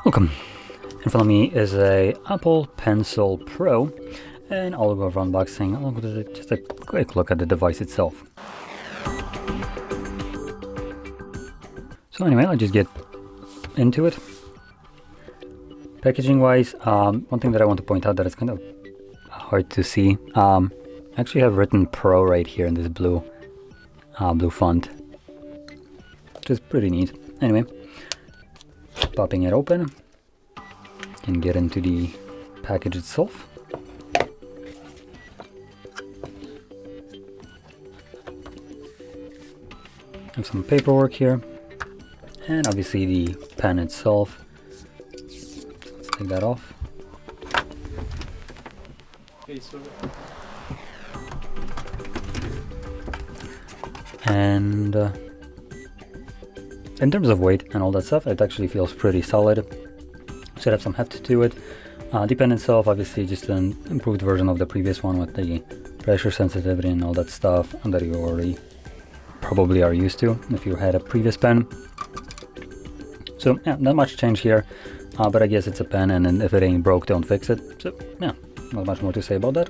Welcome. In front of me is a Apple Pencil Pro, and I'll go over unboxing. I'll go just a quick look at the device itself. So anyway, I'll just get into it. Packaging wise, one thing that I want to point out that it's kind of hard to see. I actually have written Pro right here in this blue font, which is pretty neat. Anyway, popping it open, can get into the package itself. Have some paperwork here, and obviously the pen itself. So let's take that off. Okay, so And in terms of weight and all that stuff, it actually feels pretty solid. Should have some heft to it. The pen itself, obviously just an improved version of the previous one with the pressure sensitivity and all that stuff that you already probably are used to if you had a previous pen. So yeah, not much change here, but I guess it's a pen, and if it ain't broke, don't fix it. So yeah, not much more to say about that.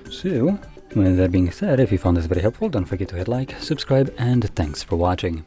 So with that being said, if you found this very helpful, don't forget to hit like, subscribe, and thanks for watching.